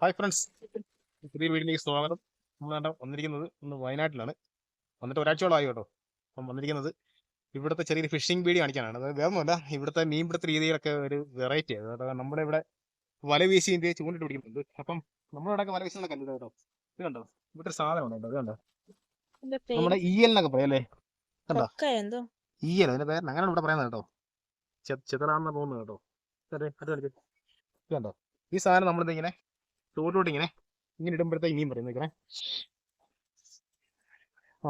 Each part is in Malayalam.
ഹായ് ഫ്രണ്ട്സ്, പുതിയ വീഡിയോയിലേക്ക് സ്വാഗതം. നമ്മൾ വന്നിരിക്കുന്നത് ഇന്ന് വയനാട്ടിലാണ്. വന്നിട്ട് ഒരാഴ്ചയോളമായി കേട്ടോ. അപ്പം വന്നിരിക്കുന്നത് ഇവിടുത്തെ ചെറിയൊരു ഫിഷിംഗ് വീഡിയോ കാണിക്കാനാണ്. അതായത് വേറൊന്നുമല്ല, ഇവിടുത്തെ മീൻപിടുത്ത രീതികളൊക്കെ ഒരു വെറൈറ്റി ആണ്. അതായത് നമ്മുടെ ഇവിടെ വല വീശി ഇന്ത്യയെ ചൂണ്ടിട്ട് പിടിക്കുന്നുണ്ട്. അപ്പം നമ്മുടെ ഇവിടെ വല വീശുന്ന കണ്ടു കേട്ടോ. ഇത് കണ്ടോ, ഇവിടെ ഒരു സാധനം ഉണ്ടോ, ഇത് കണ്ടോ, നമ്മുടെ ഈയൽ എന്നൊക്കെ പറയാം അല്ലേ. കണ്ടോ, ഈയൽ, അതിന്റെ പേര് അങ്ങനെയാണ് ഇവിടെ പറയുന്നത് കേട്ടോ. ചെതറാന്ന് തോന്നുന്നു കേട്ടോ. അത് കണ്ടോ, ഈ സാധനം നമ്മളിതിങ്ങനെ ചോറിലോട്ട് ഇങ്ങനെ ഇടുമ്പോഴത്തേക്ക് മീൻ പറയും നിൽക്കണേ. ആ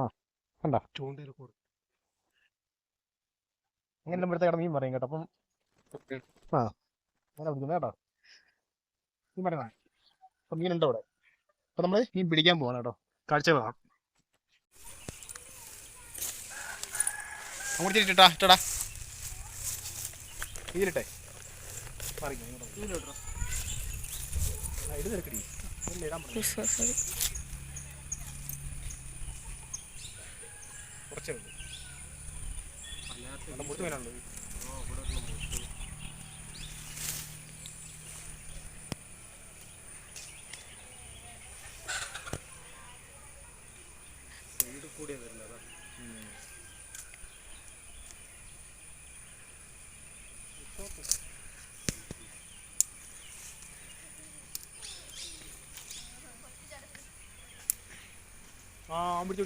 കണ്ട ചൂണ്ടയിൽ കൂടെ അങ്ങനെ ഇടുമ്പോഴത്തേക്ക് മീൻ പറയും കേട്ടോ. അപ്പം ആ അങ്ങനെ പിടിക്കുന്നത് കേട്ടോ. മീൻ പറയുന്ന അപ്പം മീനുണ്ടോ ഇവിടെ. അപ്പം നമ്മൾ മീൻ പിടിക്കാൻ പോകണം കേട്ടോ. കാഴ്ച കാണാം. അങ്ങോട്ട് ഇട്ടാ ഇട്ടാ ഇതിലിട്ടെ ഇത് തിരക്കടി കുറച്ചേ ഉള്ളൂ. മുട്ട് വേനുണ്ട്. സൈഡ് കൂടിയാ വരുന്നത്. ആ പിടിച്ചു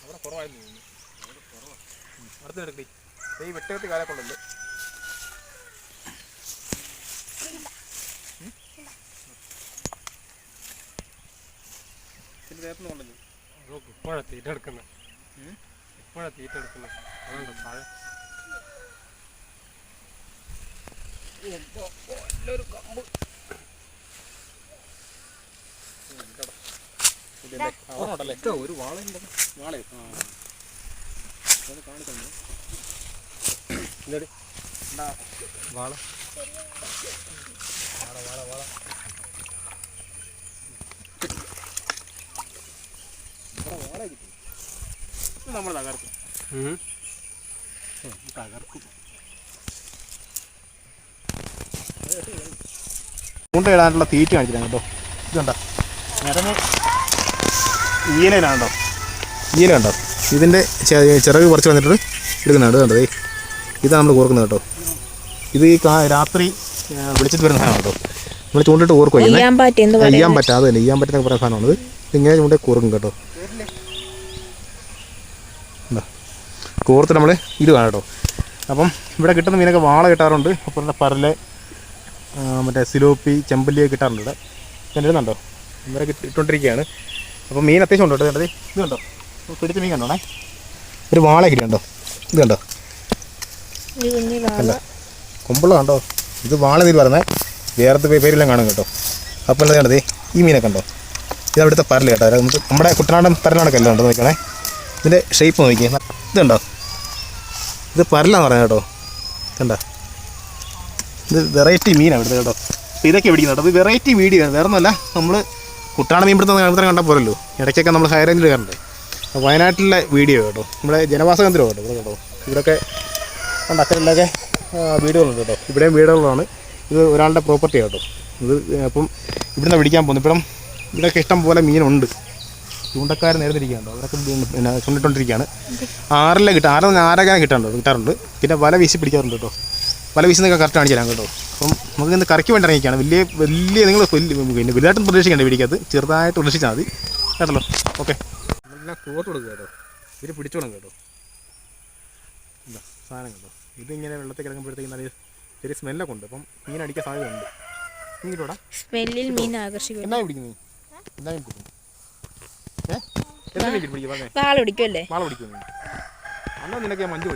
അവിടെ കുറവായിരുന്നു തോന്നുന്നു. അടുത്ത് എടുക്കടി. ഈ വെട്ടകത്ത് കാലക്കൊള്ളല്ലേ. പിന്നെ വേപ്പൊന്നും കൊണ്ടല്ലോ. ഇപ്പോഴാ തീറ്റ എടുക്കുന്നത്. അതുകൊണ്ട് താഴെ നല്ലൊരു കമ്പ്. ഒരു വാളയുണ്ട്. വാളയോ കാണിക്കുന്നു. വാള വാള വാള വാള വാള കിട്ടും. നമ്മൾ തകർക്കും തകർക്കും. ചൂണ്ടയിടാനുള്ള തീറ്റ കാണിച്ചിട്ടാണ് കേട്ടോ. ഇതുണ്ടോ നിറഞ്ഞ ഈയലാണ് കേട്ടോ. ഈയല കണ്ടോ, ഇതിൻ്റെ ചിറക് കുറച്ച് വന്നിട്ട് എടുക്കുന്നുണ്ട് കണ്ടോ. ഇതാണ് നമ്മൾ കോർക്കുന്നത് കേട്ടോ. ഇത് ഈ രാത്രി വിളിച്ചിട്ട് വരുന്ന സാധനം കേട്ടോ. നമ്മൾ ചൂണ്ടിട്ട് കോർക്കും. അയ്യാൻ പറ്റാ, അത് തന്നെ അയ്യാൻ പറ്റുന്ന പറയുന്ന സാധനമാണ്. ഇത് ഇങ്ങനെ ചൂണ്ടേ കോർക്കും കേട്ടോ. കോർത്ത് നമ്മൾ ഇത് കാണാം കേട്ടോ. അപ്പം ഇവിടെ കിട്ടുന്ന മീനൊക്കെ വാള കിട്ടാറുണ്ട്. അപ്പോൾ പരല്, മറ്റേ സിലോപ്പി, ചെമ്പല്ലിയൊക്കെ കിട്ടാറുണ്ട് ഇവിടെ. കണ്ടിരുന്നുണ്ടോ, ഇവരെ ഇട്ടുകൊണ്ടിരിക്കുകയാണ്. അപ്പോൾ മീൻ അത്യാവശ്യം ഉണ്ടോ കേട്ടോ. ഇത് കണ്ടോ, പിടിച്ച മീൻ കണ്ടോണേ. ഒരു വാള കിട്ടുന്നുണ്ടോ. ഇത് കണ്ടോ, കണ്ടോ കൊമ്പുള്ള കണ്ടോ. ഇത് വാള നീര് പറയുന്നത്, വേറത്തെ പേരെല്ലാം കാണും കേട്ടോ. അപ്പോൾ എന്താ കണ്ടത്, ഈ മീനൊക്കെ ഉണ്ടോ. ഇത് അവിടുത്തെ പരല് കേട്ടോ. നമ്മുടെ കുട്ടനാടൻ പരലാണൊക്കെ എല്ലാം ഉണ്ടോ നോക്കണേ. ഇതിൻ്റെ ഷേപ്പ് നോക്കിയേ. ഇതുണ്ടോ, ഇത് പരലാന്ന് പറയാം കേട്ടോ. കണ്ടോ, ഇത് വെറൈറ്റി മീനാണ് ഇവിടുത്തെ കേട്ടോ. അപ്പോൾ ഇതൊക്കെ പിടിക്കുന്നത് കേട്ടോ. ഇത് വെറൈറ്റി വീഡിയോ ആണ്, വേറെ ഒന്നുമല്ല. നമ്മൾ കുട്ടനാട് മീൻ പിടുത്തം കണ്ടാൽ പോരല്ലോ, ഇടയ്ക്കൊക്കെ നമ്മൾ ഹൈ റേഞ്ചിൽ കയറണ്ടേ. വയനാട്ടിലെ വീഡിയോ കേട്ടോ, നമ്മുടെ ജനവാസ കേന്ദ്രം കേട്ടോ ഇവിടെ കേട്ടോ. ഇവിടെയൊക്കെ കണ്ട അക്കരയിലൊക്കെ വീടുകളുണ്ട് കേട്ടോ. ഇവിടെയും വീടുകളാണ്. ഇത് ഒരാളുടെ പ്രോപ്പർട്ടി കേട്ടോ. ഇത് അപ്പം ഇവിടുന്ന് പിടിക്കാൻ പോകുന്നു. ഇവിടെയൊക്കെ ഇഷ്ടം പോലെ മീനുണ്ട്. ചൂണ്ടക്കാർ നേരത്തിരിക്കുകയുണ്ടോ, അവരൊക്കെ പിന്നെ ചൂണ്ടിട്ടോണ്ടിരിക്കുകയാണ്. ആറിലെ കിട്ടും, ആരൊക്കെ കിട്ടാറുണ്ട്. പിന്നെ വല വീശി പിടിക്കാറുണ്ട് കേട്ടോ. വല വീശുന്നൊക്കെ കറക്റ്റ് കാണിച്ചു തരാം കേട്ടോ. അപ്പം നമുക്ക് ഇന്ന് കറിക്ക് വേണ്ടി ഇറങ്ങിയിരിക്കുകയാണ്. വലിയ നിങ്ങൾ പിന്നെ വലുതായിട്ടും പ്രതീക്ഷിക്കേണ്ട പിടിക്കത്ത്, ചെറുതായിട്ട് പ്രതീക്ഷിച്ചാൽ മതി കേട്ടല്ലോ. ഓക്കെ, എല്ലാം കോട്ട് കൊടുക്കുക കേട്ടോ. ഇതിൽ പിടിച്ചോളും കേട്ടോ. എന്താ സാധനം കേട്ടോ. ഇതിങ്ങനെ വെള്ളത്തിൽ കിടക്കുമ്പോഴത്തേക്കും നല്ല ചെറിയ സ്മെല്ലൊക്കെ ഉണ്ട്. അപ്പം മീൻ അടിക്കാൻ സാധ്യതയുണ്ട്. മീൻ കിട്ടൂടാ, സ്മെല്ലിൽ മീൻ ആകർഷിക്കും. എന്നാ പിടിക്കുന്നത്, എന്താ മീൻ പിടിക്കുന്നത്. വാള പിടിക്കുമല്ലേ, വാള പിടിക്കുന്നു. അന്നാ നിനക്ക് മഞ്ച്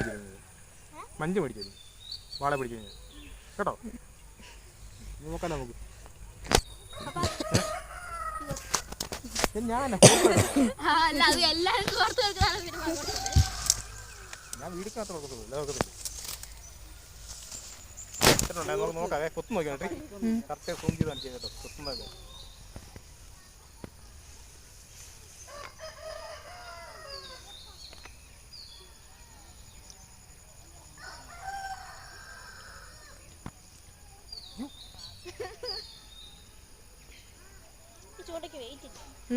മേടിച്ചിരുന്നത് വാള പിടിക്കുന്നത് കേട്ടോ. നോക്കാം നമുക്ക്. ഞാൻ വീടിക്കകത്ത് നോക്കാം. കൊത്തു നോക്കിയാൽ കറക്റ്റ് സൂം ചെയ്ത് കാണിച്ചു കേട്ടോ. കൊത്തുന്നതൊക്കെ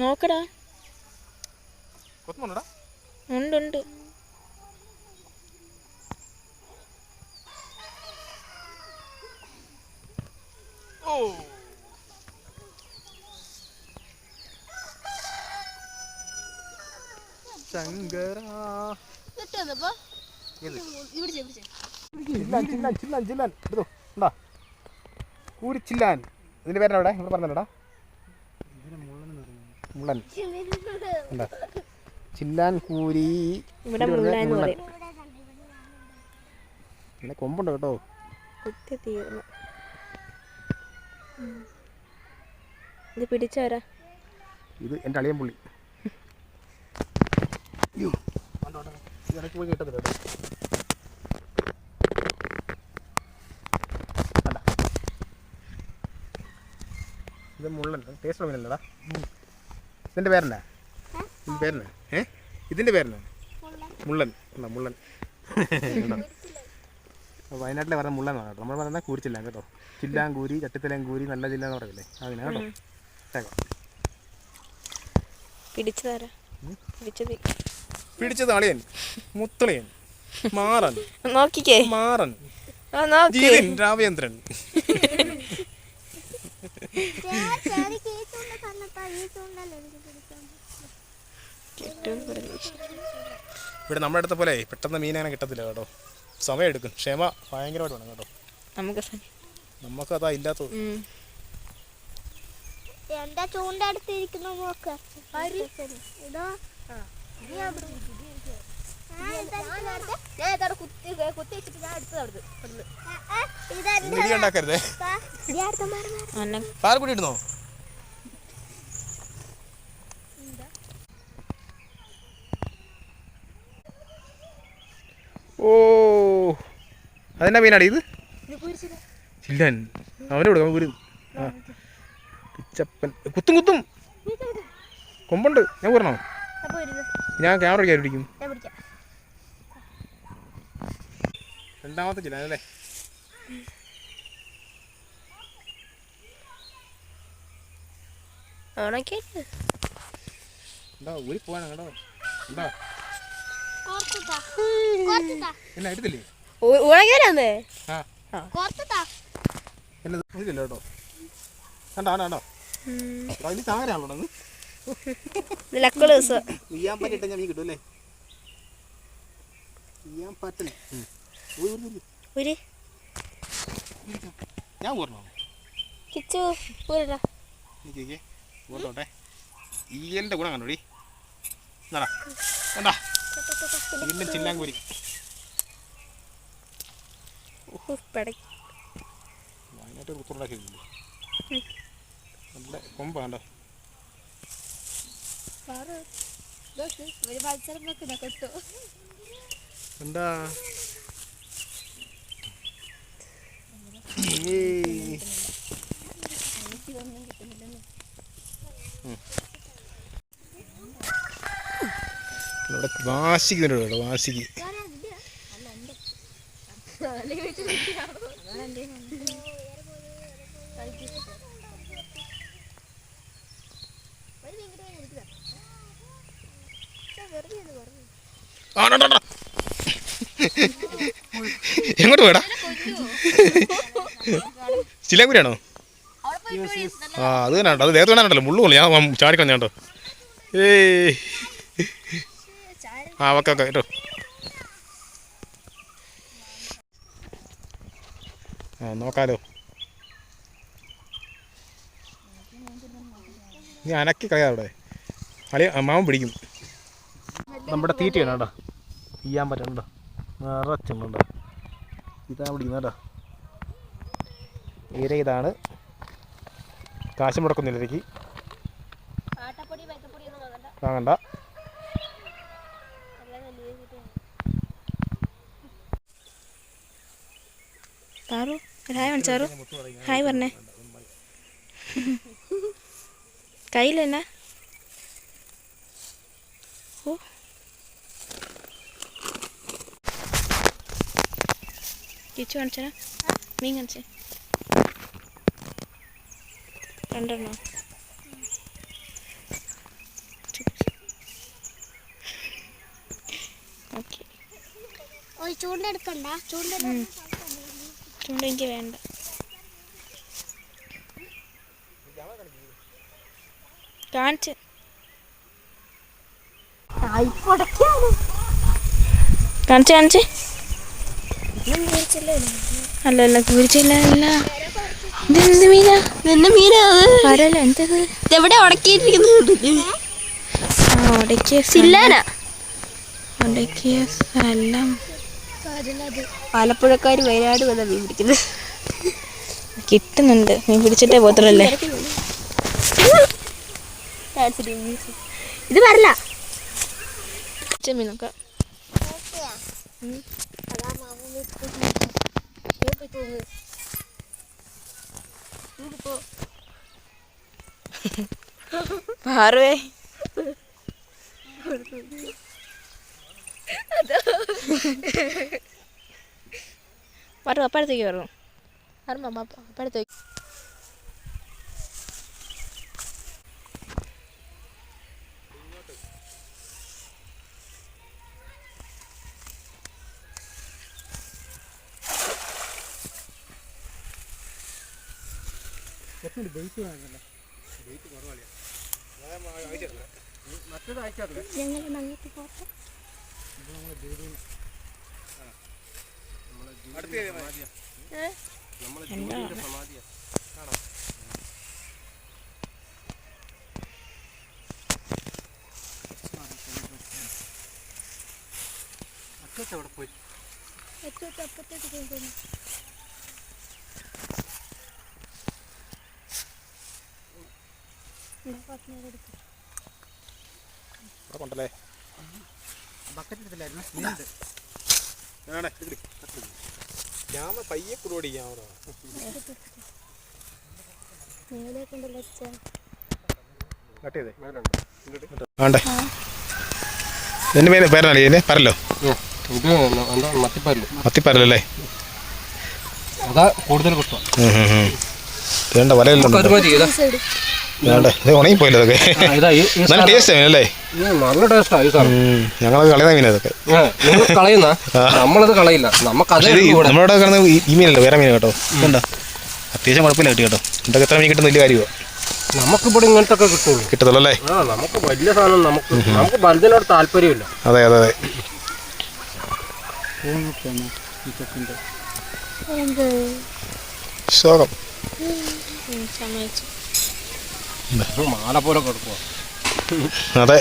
നോക്കടാ. കൊത്തുന്നുണ്ടോടാ? ഉണ്ട്. ഓ ശങ്കര ചില്ലാൻ എടുത്തോ. ഉണ്ടാ കൂരിച്ചില്ലാൻ. ഇതിൻ്റെ പേരാ അവിടെ ഇവിടെ പറഞ്ഞല്ലോടാ. മുള്ളൻ. എന്താ ചില്ലാൻ കൂരി. ഇവിടെ മുള്ളാന്ന് പറയും. പിന്നെ കൊമ്പുണ്ട് കേട്ടോ. കുത്തി തീർന്നു. ഇത് പിടിച്ചാരാ? ഇത് എൻ്റെ അളിയൻ പുള്ളി. ഇടയ്ക്ക് പോയി കിട്ടത്തില്ല കേട്ടോ. ഇത് മുള്ളൻ. ടേസ്റ്റ് മീനല്ലടാ. ഇതിൻ്റെ പേരെന്നാ? ഇതിൻ്റെ പേരെന്നാ? ഇതിൻ്റെ പേരെന്നാ? മുള്ളൻ. എന്താ മുള്ളൻ? വയനാട്ടിലെ പറഞ്ഞ മുള്ളൻ എന്നാണ് കേട്ടോ. നമ്മൾ പറയുന്നത് കൂരിച്ചില്ലാൻ കേട്ടോ. ചില്ലാങ്കൂരി, ചട്ടിത്തലേങ്കൂരി, നല്ല ജില്ല എന്ന് പറയില്ലേ അതിനാ കേട്ടോ. പിടിച്ചതാരാ? പിടിച്ചത് അളിയൻ, മുത്തളിയൻ, മാറൻ, നോക്കിക്കേ, മാറൻ, ജീവൻ, രാവേന്ദ്രൻ. ഇവിടെ നമ്മുടെ അടുത്ത പോലെ പെട്ടെന്ന് മീനങ്ങനെ കിട്ടത്തില്ല കേട്ടോ. സമയം എടുക്കും. ക്ഷമ ഭയങ്കരമായിട്ട് വേണം കേട്ടോ. നമുക്ക് അതാ ഇല്ലാത്തത്. എന്താ ചൂണ്ട അടുത്തിരിക്കുന്ന നോക്ക്. ഉണ്ടാക്കരുതേ. പാൽക്കുടി ഇടുന്നോ? ഓ അതെന്നാ മീനാടി ഇത്? ചില്ലൻ. അവനെ കൊടുക്കാം. ഒരു പിച്ചപ്പൻ. കുത്തും കൊമ്പുണ്ട്. ഞാൻ പറഞ്ഞോ? ഞാൻ ക്യാമറ കയറിയിരിക്കും. രണ്ടാമത്തെ ചില്ലൻ അല്ലേ? എന്താ ഊരി പോവാനാ കേട്ടോ. എന്താ എന്നാ എടുത്തില്ലേ? എന്നല്ലോ കേട്ടോ. കണ്ടോ കണ്ടോ അതിന് ചാകരാണല്ലോ. വീയാൻ പറ്റിട്ട ഞാൻ മീൻ കിട്ടും അല്ലേ? വീയാൻ പറ്റണേ. ഞാൻ പോരണോ? പോട്ടോട്ടെ. ഈയലിന്റെ ഗുണം കണ്ടോടി. എന്നാടാ കണ്ടാ വീണ്ടും ചില്ലാങ്കൂരി. വയനാട്ടിൽ കുത്തുണ്ടാക്കിയില്ലേ? നല്ല കൊമ്പ കണ്ടോ. എന്താ വാശിക്ക് കേട്ടോ. വാശിക്ക് എങ്ങോട്ട് പോയടാ? ചില്ലാങ്കൂരിയാണോ? ആ അത് തന്നെ കേട്ടോ. അത് നേരത്തെ വേണമല്ലോ. മുള്ളു കൊണ്ട് ഞാൻ ചാടിക്കളഞ്ഞ കേട്ടോ. ആ ഓക്കെ കേട്ടോ. ആ നോക്കാലോ. നീ അനക്കി കളയാ അവിടെ. മാമൻ പിടിക്കും. നമ്മുടെ തീറ്റയാണ് കേട്ടോ. ചെയ്യാൻ പറ്റണ്ടോ? നിറച്ചുണ്ടോ. ഇതാ പിടിക്കുന്ന കേട്ടോ. ഈര ഇതാണ്. കാശ് മുടക്കുന്നില്ല എനിക്ക്. വാങ്ങണ്ട. ഹായ് പറഞ്ഞേ. കയ്യിലെന്നാ? ഓ കിച്ചു കാണിച്ചാ മീൻ കാണിച്ചേ. രണ്ടെണ്ണോ? ചൂണ്ട എടുക്കണ്ട. ചൂണ്ട ചൂണ്ട എനിക്ക് വേണ്ട. കാണിച്ച് കാണിച്ച് കാണിച്ച്. അല്ല അല്ല കുരിച്ചില്ല. ഇതെന്ത് മീനാ? പരല എന്തത്? എവിടെ ഉടക്കിയിരിക്കുന്നുണ്ട്? ആ ഉടക്കിയ ചില്ലാന. ഉടക്കിയ സ്ഥലം. ആലപ്പുഴക്കാർ വയനാട് വന്ന മീൻ പിടിക്കുന്നത് കിട്ടുന്നുണ്ട്. നീ പിടിച്ചിട്ടേ പോത്തുള്ളല്ലേ. ഇത് വരല മീൻ നോക്കാം. പാറുവേ വരും. അപ്പഴത്തേക്ക് വരും. അപ്പഴത്തേക്ക് കൊണ്ടല്ലേ ഞാൻ പയ്യെ കുറുപടിക്കാം. വേണ്ടേ ഇതിന്റെ പേരാണ് ഇതിന് പരല്ലോ. മത്തിപ്പരലല്ലേ? അതാ കൂടുതൽ കിട്ടും. വേണ്ട വലയെല്ലാം വേണ്ട. ഇത് ഉണങ്ങി പോയില്ല അതൊക്കെ. നല്ല ടേസ്റ്റ് മീനല്ലേ? നല്ല ടേസ്റ്റായി സാർ. ഞങ്ങളത് കളയുന്ന മീൻ അതൊക്കെ. കളയുന്ന നമ്മളത് കളയില്ല. നമുക്കത് നമ്മളോട് കിടന്ന് ഈ മീനല്ലോ, വേറെ മീൻ കേട്ടോ. വേണ്ട അത്യാവശ്യം കുഴപ്പമില്ല കിട്ടി കേട്ടോ. എന്തൊക്കെ എത്ര മീൻ കിട്ടുന്ന വലിയ കാര്യമോ. നമുക്കിവിടെ ഇങ്ങനത്തെ ഒക്കെ കിട്ടുള്ളൂ. കിട്ടത്തുള്ളൂ അല്ലേ? നമുക്ക് വലിയ സാധനം നമുക്ക് വലുതിനോട് താല്പര്യമില്ല. അതെ അതെ അതെ. ശോകം മാല പോലെ കൊടുക്കുക. അതെ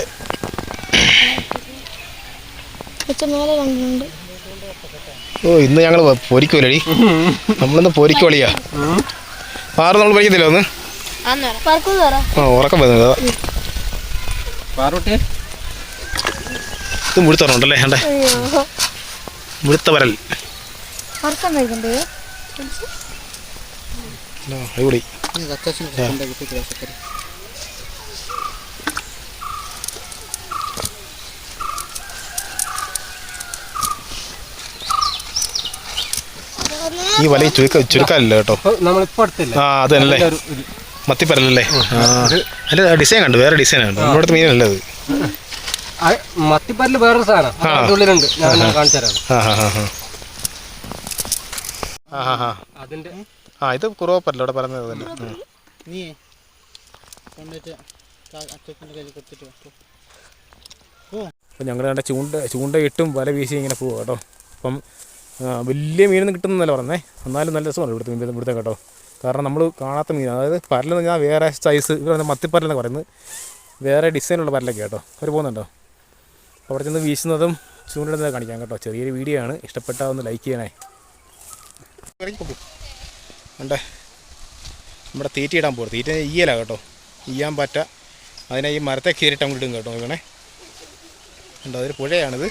ഓ ഇന്ന് ഞങ്ങൾ പൊരിക്കൂലടി. നമ്മളിന്ന് പൊരിക്കോളിയാ. ആറ് നമ്മൾ പൊരിക്കത്തില്ല ഒന്ന്. ആ ഉറക്കം വരുന്നത്. ഇത് മുഴുത്തറണ്ടല്ലേ? വേണ്ടേ മുഴുത്ത വരൽ അടിപൊളി. ഈ വല ചുരുക്കാനില്ല കേട്ടോ. ആ അത് തന്നെ മത്തിപ്പരലല്ലേ? അതിന്റെ ഡിസൈൻ കണ്ടു, വേറെ ഡിസൈൻ ഉണ്ട്. നമ്മുടെ മീനല്ല അത്. മത്തിപ്പരല് വേറൊരു സാധനം ഉള്ളിലുണ്ട്. കാണിച്ചു തരാം. അതിന്റെ ഇത് കുറവപ്പല്ലോ ഇവിടെ പറഞ്ഞത് തന്നെ. അപ്പം ഞങ്ങൾ കണ്ട ചൂണ്ടയിട്ടും വല വീശി ഇങ്ങനെ പോവുക കേട്ടോ. അപ്പം വലിയ മീനൊന്നും കിട്ടുന്നതല്ല പറഞ്ഞേ. എന്നാലും നല്ല രസമാണ് ഇവിടുത്തെ കേട്ടോ. കാരണം നമ്മൾ കാണാത്ത മീൻ, അതായത് പരലെന്ന് പറഞ്ഞാൽ വേറെ സൈസ്. ഇവിടെ മത്തിപ്പരലെന്ന് പറയുന്നത് വേറെ ഡിസൈനുള്ള പരലൊക്കെ കേട്ടോ. അവർ പോകുന്നുണ്ടോ? അവിടെ ചെന്ന് വീശുന്നതും ചൂണ്ടിടുന്നതൊക്കെ കാണിക്കാം കേട്ടോ. ചെറിയൊരു വീഡിയോ ആണ്. ഇഷ്ടപ്പെട്ടാൽ ഒന്ന് ലൈക്ക് ചെയ്യണേ. വേണ്ടേ നമ്മുടെ തീറ്റ ഇടാൻ പോകും. തീറ്റ ഈയല കേട്ടോ, ഈയാൻ പറ്റ. അതിനെ ഈ മരത്തെ കയറിയിട്ട് അങ്ങോട്ട് ഇടും കേട്ടോ. ഇങ്ങനെ ഉണ്ടോ? അതൊരു പുഴയാണിത്.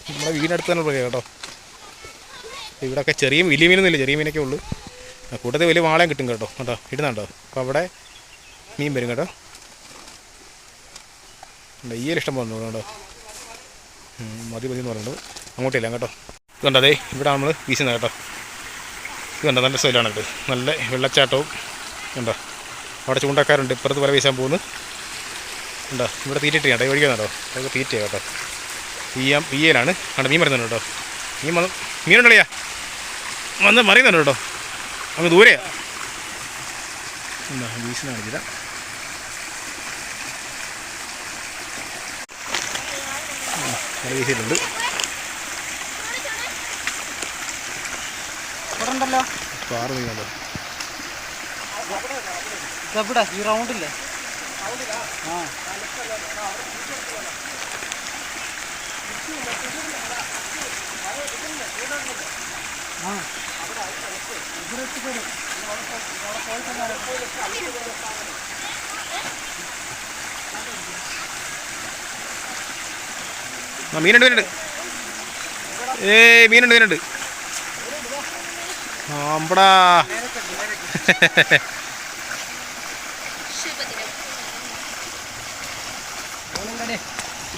നമ്മുടെ വീടിനടുത്ത് തന്നെ പുഴ കേട്ടോ. ഇവിടെയൊക്കെ ചെറിയ വലിയ മീനൊന്നുമില്ല, ചെറിയ മീനൊക്കെ ഉള്ളൂ. കൂട്ടത്തിൽ വലിയ വാളയും കിട്ടും കേട്ടോ. കേട്ടോ ഇടുന്നുണ്ടോ? അപ്പോൾ അവിടെ മീൻ വരും കേട്ടോ. ഈയൽ ഇഷ്ടം പോകുന്നു കേട്ടോ. മതി എന്ന് പറയുന്നത് അങ്ങോട്ടില്ല കേട്ടോ. ഇതുണ്ടോ? അതെ ഇവിടെ നമ്മൾ വീശുന്നത് കേട്ടോ. ഇതുണ്ടോ? നല്ല സ്ഥലമാണ് കേട്ടോ. നല്ല വെള്ളച്ചാട്ടവും ഉണ്ടോ. അവിടെ ചൂണ്ടക്കാരുണ്ട്. ഇപ്പുറത്ത് വല വീശാൻ പോകുന്നു ഉണ്ടോ. ഇവിടെ തീറ്റിട്ട് കേട്ടോ. ഒഴിക്കുന്നുണ്ടോ? അതൊക്കെ തീറ്റയാണ് കേട്ടോ. ഈയലാണ് അവിടെ മീൻ വരുന്നുണ്ട് കേട്ടോ. മീനുണ്ടല്ലയാ വന്ന് മറിയുന്നുണ്ട് കേട്ടോ. അങ്ങ് ദൂരെയാ എന്താ വീശിന് കാണിച്ചില്ല. വീശിയിട്ടുണ്ട്. പാറ മീനുണ്ടോ ഈ റൗണ്ടില്ലേ? മീനുണ്ട്. മീനുണ്ട്. അമ്പടാ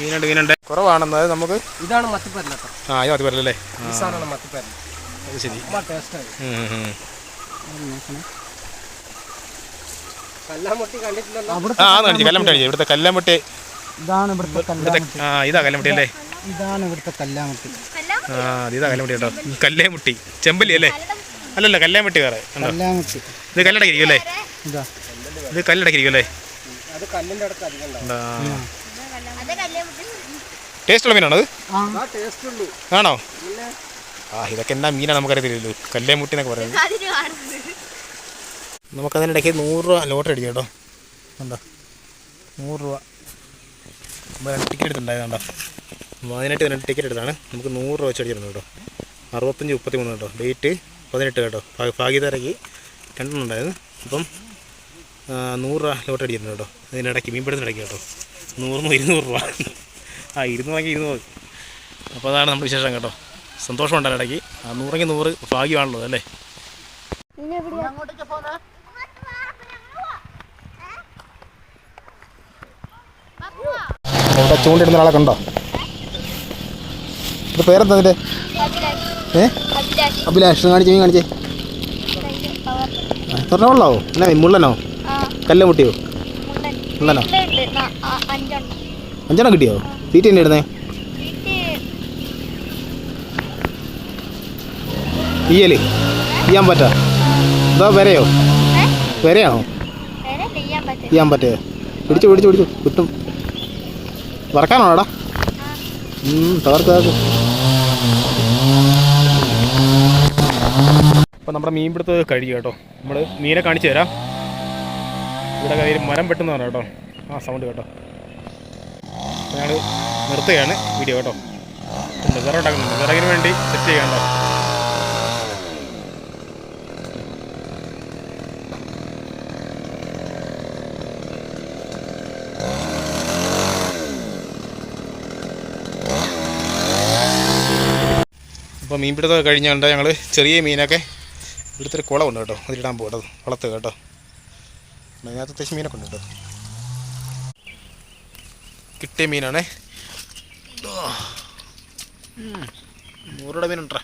മീനുണ്ട്. കുറവാണെന്നത് നമുക്ക്. ഇതാണ് മത്തിപ്പരൽ. ഇത് മത്തിപ്പരലല്ലേ? ഈ സാധനമാണ് മത്തിപ്പരൽ. അത് ശരി. കല്ലാമുട്ടി കണ്ടിട്ടില്ലല്ലോ? കല്ലാമുട്ടി അടിച്ചു. ഇവിടുത്തെ കല്ലാമുട്ടി ഇതാണ് ഇവിടുത്തെ ഇതാ കല്ലാമുട്ടി അല്ലേ? ഇതാണ് ഇവിടുത്തെ കല്ലാമുട്ടി. ഇതാ കല്ലാമുട്ടി കേട്ടോ. കല്ലേമുട്ടി ചെമ്പല്ലി അല്ലേ? അല്ലല്ല കല്ലാമുട്ടി വേറെ. കല്ലാമുട്ടി ഇത് കല്ലടക്കിരിക്കും അല്ലേ? ഇതാ ഇത് കല്ലടക്കിരിക്കും അല്ലേ? അത് കല്ലിന്റെ അടുത്ത് അധികം ടേസ്റ്റുള്ള മീനാണത്? ടേസ്റ്റ് ഉള്ളൂ. ആണോ? ഇതൊക്കെ എന്നാ മീനാണ് നമുക്കറിയത്തില്ലല്ലോ. കല്ലേമുട്ടി എന്നൊക്കെ പറയുന്നത്. നമുക്കതിനിടയ്ക്ക് 100 രൂപ ലോട്ടറി അടിക്കും കേട്ടോ. ഉണ്ടോ 100 രൂപ നമ്മൾ 2 ടിക്കറ്റ് എടുത്തിട്ടുണ്ടായതുണ്ടോ. അതിനായിട്ട് 2 ടിക്കറ്റ് എടുത്താണ്. നമുക്ക് 100 രൂപ വെച്ച് അടിച്ചിരുന്നു കേട്ടോ. 65, 33 കേട്ടോ. ഡേറ്റ് 18 കേട്ടോ. ഭാഗ്യതാരയ്ക്ക് 2 ഉണ്ടായിരുന്നു. അപ്പം 100 രൂപ ലോട്ടറി അടിച്ചിരുന്നു കേട്ടോ. അതിനിടയ്ക്ക് മീൻപിടുത്തിനിടയ്ക്ക് കേട്ടോ. 100 200 രൂപ. 200 200. അപ്പോൾ അതാണ് നമ്മുടെ വിശേഷം കേട്ടോ. സന്തോഷമുണ്ടല്ലോ ഇടയ്ക്ക്. 100 100 ഭാഗ്യമാണല്ലോ അല്ലേ? അവിടെ ചൂണ്ടിടുന്ന ആളെ കണ്ടോ? ഇത് പേരെന്താ അതിൻ്റെ? അഭിലാഷ് കാണിച്ചേ. മീൻ കാണിച്ചേ. തുറന്നുള്ളോ? എന്നാ മുള്ളനോ? കല്ലുമുട്ടിയോ? മുള്ളനോ? 5 കിട്ടിയോ? തീറ്റ തന്നെ ഇടുന്നേ? ചെയ്യാൻ പറ്റാ? അതോ വരയോ? വരയാണോ? ചെയ്യാൻ പറ്റേ? പിടിച്ചു കിട്ടും. വറക്കാനാണോ എടാ? തകർക്ക്. അപ്പോൾ നമ്മുടെ മീൻപിടുത്ത് കഴിയും കേട്ടോ. നമ്മൾ മീനെ കാണിച്ചു തരാം. ഇവിടെ കയ്യിൽ മരം വെട്ടുന്നതാണ് കേട്ടോ. സൗണ്ട് കേട്ടോ. ഞങ്ങൾ നിർത്തുകയാണ് വീഡിയോ കേട്ടോ. വിറകുണ്ടാക്കുന്നുണ്ട്. വിറകിന് വേണ്ടി സെറ്റ് ചെയ്യാൻ കേട്ടോ. അപ്പോൾ മീൻപിടുത്തമൊക്കെ കഴിഞ്ഞുകൊണ്ട് ഞങ്ങൾ ചെറിയ മീനൊക്കെ ഇവിടുത്തെ ഒരു കുളമുണ്ട് കേട്ടോ. അതിലിടാൻ പോകട്ടോ. കുളത്ത് കേട്ടോ. അതിനകത്ത് അത്യാവശ്യം മീനൊക്കെ ഉണ്ട് കേട്ടോ. കിട്ടിയ മീനാണേ. 100 മീനുണ്ടാ.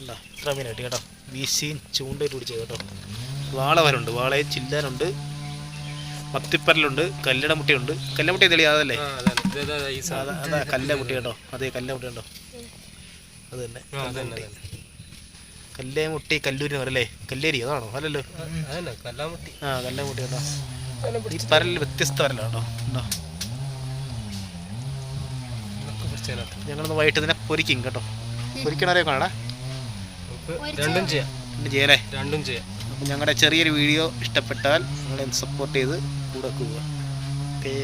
അല്ല ഇത്ര മീൻ കിട്ടി കേട്ടോ. വീശിയും ചൂണ്ടയിട്ട് പിടിച്ചത് കേട്ടോ. വാള വരുണ്ട്. വാളയും ചില്ലാനുണ്ട്. മത്തിപ്പരലുണ്ട്. കല്ലടമുട്ടിയുണ്ട്. കല്ലമുട്ടി തെളിയാ അതല്ലേ? അതാ കല്ലമുട്ടി കേട്ടോ. അതെ കല്ലമുട്ടി ഉണ്ടോ? അത് തന്നെ കല്ലേമുട്ടി. കല്ലൂരി പറയല്ലേ? കല്ലേരി അതാണോ? അല്ലല്ലോ. കല്ലമുട്ടി കേട്ടോ. ഈ പരലിൽ വ്യത്യസ്ത പരല കേട്ടോ. ഉണ്ടോ? ഞങ്ങളൊന്ന് വൈകിട്ട് ഇതിനെ പൊരിക്കും കേട്ടോ. പൊരിക്കണവരെ കാണാ. രണ്ടും ചെയ്യാം. അപ്പം ഞങ്ങളുടെ ചെറിയൊരു വീഡിയോ ഇഷ്ടപ്പെട്ടാൽ നിങ്ങളെ സപ്പോർട്ട് ചെയ്ത് കൂടെ പോവുക. ഓക്കേ.